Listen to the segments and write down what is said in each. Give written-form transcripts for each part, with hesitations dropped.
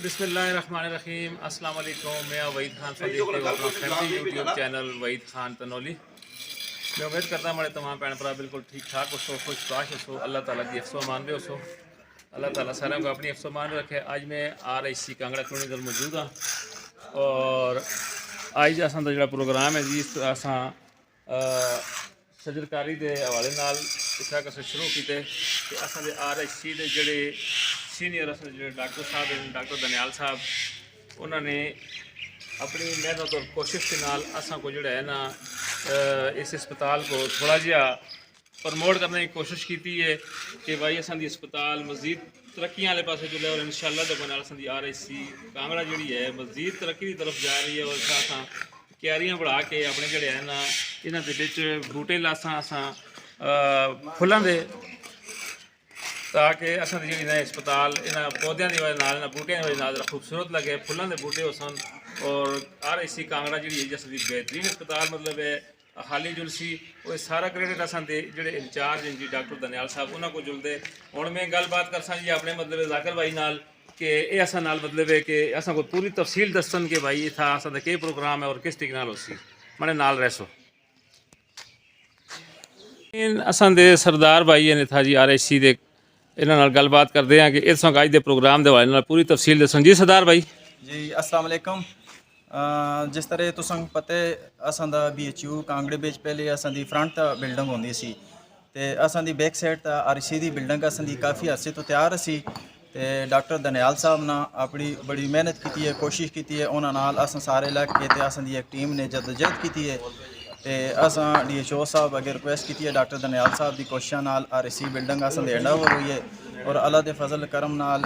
बिस्मिल्लाहिर्रहमानिर्रहीम अस्सलाम वालेकुम। मैं वहीद खान फजील अपना family YouTube channel Waheed Khan Tanoli. मैं उम्मीद करता हूँ हमारे तमाम भैन भरा बिल्कुल ठीक ठाक हो खुशबाश हो, अल्लाह ताला की अफ़सो मान रहे हो, अल्लाह ताला सारे को अपनी अफ़सो मान रखे। आज मैं RIC कांगड़ा कॉलोनी दल मौजूद हाँ और आज असा जो प्रोग्राम है जी असा शजरकारी के हवाले नाल इतना कस शुरू किए कि असा RIC के जोड़े सीनियर अस जो डॉक्टर साहब हैं, डॉक्टर दनियाल साहब, उन्होंने अपनी मेहनत और कोशिश के नाल असा को जोड़ा है ना इस अस्पताल को थोड़ा जहा प्रमोट करने की कोशिश की है कि भाई असा अस्पताल मजीद तरक्की वाले पास चले और इंशाअल्लाह तो बना असा RIC कांगड़ा जी है मजीद तरक्की की तरफ जा रही है। और असा क्यारियां बढ़ा के अपने जोड़े है ना इन्होंने बूटे लासा असा फुलों के ताकि असा जी अस्पताल इन्होंने पौधों की वजह न बूटिया की वजह खूबसूरत लगे, फुलों के बूटे हो सन। और RIC कांगड़ा जी जिस बेहतरीन अस्पताल मतलब है हाली जुलसी वो सारा क्रेडिट असा जोड़े इंचार्ज हैं जी डॉक्टर दनियाल साहब उन्होंने को जुलते। हूँ मैं गलबात कर सा जी अपने मतलब जाकिर भाई नाल कि यह असा नाल मतलब है कि असा को पूरी तफसील दसन कि भाई इतना असा के प्रोग्राम है और किस तरीके नाल उसी मैंने नाल रह असा दे सरदार भाई ने था जी RIC दे इन्होंने गलबात करते हैं कि इस अज के प्रोग्राम के हवाले पूरी तफसील दसन जी सरदार भाई जी। अस्सलाम वालेकुम। जिस तरह तुसां पता है असां दा BHU कांगड़े बिच पहले असां दी फ्रंट बिल्डिंग होंदी सी ते असां दी बैक साइड RIC दी बिल्डिंग असां दी काफ़ी अरसे तो तैयार सी ते डॉक्टर दनियाल साहब ने अपनी बड़ी मेहनत की है, कोशिश की है, उन्होंने नाल असां सारे लग के ते असां दी एक टीम ने जदोजहद की है ते असां DHO साहब अगर रिक्वेस्ट की है डॉक्टर दनियाल साहब की कोशिशों नाल RIC बिल्डिंग असां दे हैंड ओवर हुई है। और अल्लाह के फजल करम नाल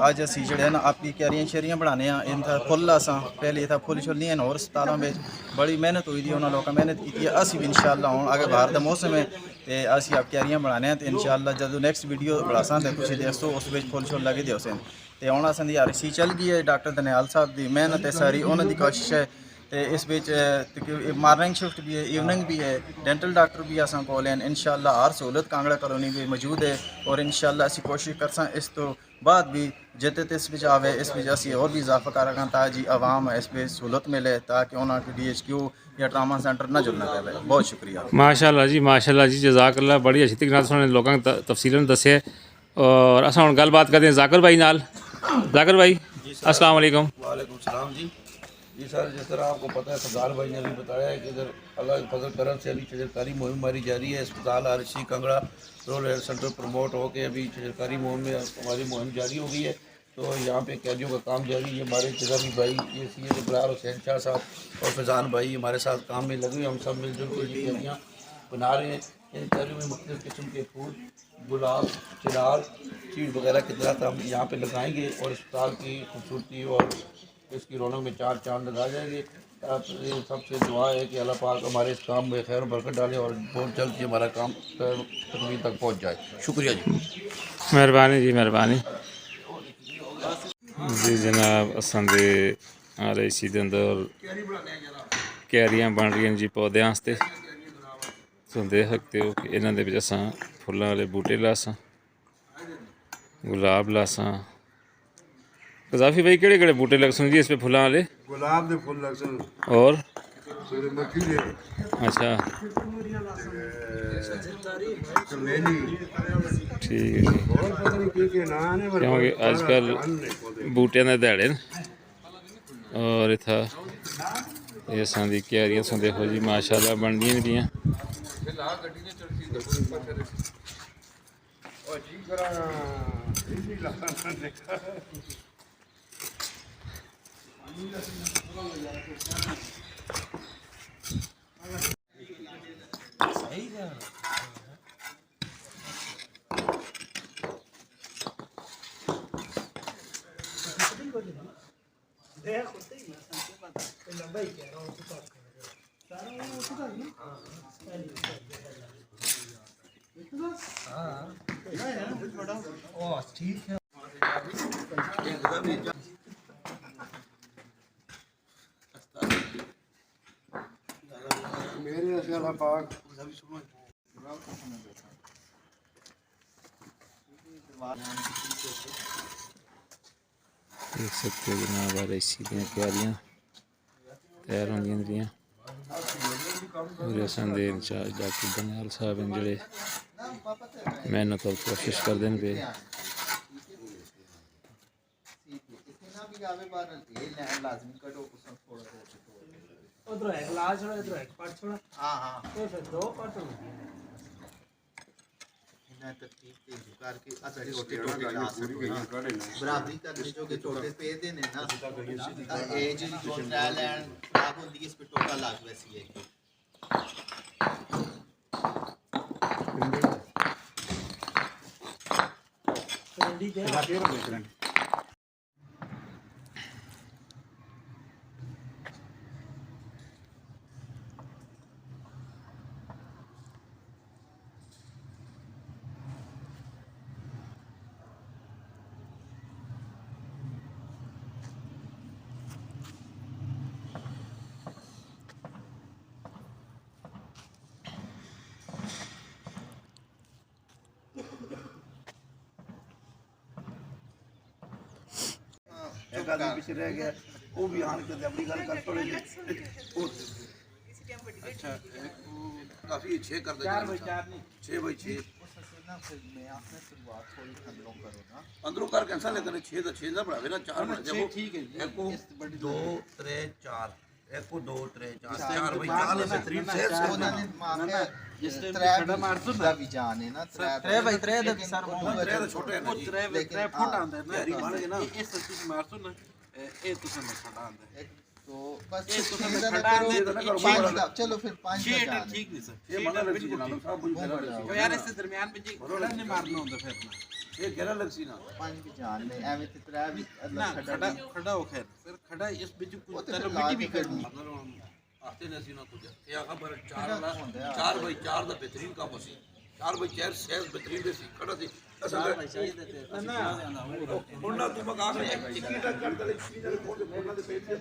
अज असी जो है ना अपनी क्यारियां शेरियां बनाने इतना फुल असा पहले इतना फुल शुल नहीं होर अस्पतालों में बड़ी मेहनत हुई थी, उन्होंने लोगों मेहनत की है। असी भी इंशाअल्लाह हूँ अगर बाहर का मौसम है तो असी आप क्यारियां बनाने तो इंशाअल्लाह जो नैक्सट वीडियो बढ़ासा तो तुम देखो उस फुल शुल लगे दे उसे तो हूँ असा RIC चल गई है। डॉक्टर दनियाल साहब की मेहनत है सारी, उन्होंने कोशिश है तो इस मॉर्निंग शिफ्ट भी है, इवनिंग भी है, डेंटल डॉक्टर भी असा को इंशाअल्लाह हर सहूलत कांगड़ा कॉलोनी भी मौजूद है। और इंशाअल्लाह असी कोशिश करसा इस तो बाद भी जिते इस आवे इस असी और भी इजाफा करा ताकि आवाम इस सहूलत मिले ताकि उन्होंने DHQ या ट्रामा सेंटर ना जुलना पवे। बहुत शुक्रिया। माशाल्लाह जी जज़ाकल्लाह बड़ी अच्छी तरीके से लोगों तफसीलन दसे। और असा हम गलबात करते हैं जाकिर भाई नाल। जाकिर भाई अस्सलाम वालेकुम। वालेकुम सलाम जी। जी सर, जिस तरह आपको पता है सरदार भाई ने अभी बताया है कि इधर अल्लाह के फजल करम से अभी शजरकारी मुहिम हमारी जारी है। अस्पताल RIC Kangra rural health centre promote होकर अभी शजरकारी मुहिम में हमारी मुहिम जारी हो गई है। तो यहाँ पे कैदियों का काम जारी है। हमारे जजावी भाई ये CA इब्रार हुसैन शाह साहब और फैज़ान भाई हमारे साथ काम में लगे हुए, हम सब मिलजुल के ये कैदियाँ बना रहे हैं। इन कैदियों में मुख्तलिफ़ किस्म के फूल, गुलाब, चिराग, चीड़ वगैरह की तरह हम यहाँ पे लगाएंगे और अस्पताल की खूबसूरती और इसकी रौनक में चार चांद लगा जाएंगे। सबसे दुआ है कि अल्लाह पाक हमारे इस काम में खैर बरकत डाले और बहुत जल्द ही हमारा काम तकमील तक पहुँच जाए। शुक्रिया जी। मेहरबानी जी मेहरबानी जी जनाब। असा दे RIC के अंदर क्यारियां बन रही जी पौधे वास्ते। तुम देख सकते हो कि इन्होंने असा फुलों वाले बूटे लासा, गुलाब लासा। कजाफी भाई केड़े केड़े बूटे लग सन जी इस पे फुलों वाले? गुलाब के फूल लग सन और सूरजमुखी के अच्छा चमेली ठीक है जी। और पता नहीं की ना ने पर क्योंकि अजकल बूटियां दे ध्याड़े न और इत्था ये असां दी क्यारियां सुन देखो जी माशाल्लाह बन दियां पियां। और ठीक करा इसी लगा मेरे से अल्लाह पाक देख सकते हो जनाब RIC ਦੀਆਂ ਤਿਆਰੀਆਂ ਤਿਆਰ ਹੁੰਦੀਆਂ ਰਹੀਆਂ ਰਸਮ ਦੇ ਇੰਚਾਰਜ ਡਾਕਟਰ ਦਨਿਆਲ ਸਾਹਿਬ ਨੇ ਜਿਹੜੇ ਮਿਹਨਤ ਔਰ ਕੋਸ਼ਿਸ਼ ਕਰਦੇ ਨੇ ਪਏ उधर एक लाल छोड़ा इधर एक पाट छोड़ा हाँ तो फिर दो पाट बराबरी करने जो के टोटे पे दे ने ना एज जो ट्रायल एंड आप होंदी इस पे टोटा लाग वैसी है मंडी दे एक आदमी पीछे रह गया वो भी आन कर अपनी गल कर थोड़े अच्छा काफी 6 कर दे 4 बाई 4 नहीं 6 बाई 6 अंदरों कर कैंसल लेकर 6 का 6 का बढ़ावे ना 4 बना देखो ठीक है एक को 2 3 4 एक को 2 3 4 4 बाई 4 बेहतरीन से उन्होंने मांगा जिस खड़ा मार दो ना भी जाने ना 3 बाई 3 ਦੇ ਸਰ तो छोटे हैं ना जी 3 फुट आंदा है ना ये सच्ची मार दो ना ये तो सब खड़ा आंदा है तो बस ये तो छह सब का खड़ा करो, आंदा है पाँच का चलो फिर 5 6 का ठीक नहीं सर ये मना लग सी ना सब बुझ गया ओ यार इसके दरमियान में जी खड़ा नहीं मारना होता फिर ना ये गहरा लग सी ना 5 की जान में एवे ते त्रै भी ना अल्लाह खड़ा खड़ा हो खैर सर खड़ा इस बीच वो कुछ तो तरह फिर मिट्टी लाल भी भी करनी करनी आते न सी ना कुछ ये खबर 4 वाला 4 बाई 4 ਦਾ बेहतरीन काम ਸੀ 4 ਬਾਈ 4 ਸਹਿਜ बेहतरीन ਦੇ ਸੀ ਖੜਾ ਸੀ ना ਉਹਨਾਂ ਤੂੰ ਮਗਾ ਕੇ ਟਿੱਕੀ ਦਾ ਕਰ ਦੇ ਸੀ ਜਿਹੜੇ ਉਹਨਾਂ ਦੇ ਪੇਟ ਤੇ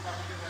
Thank you.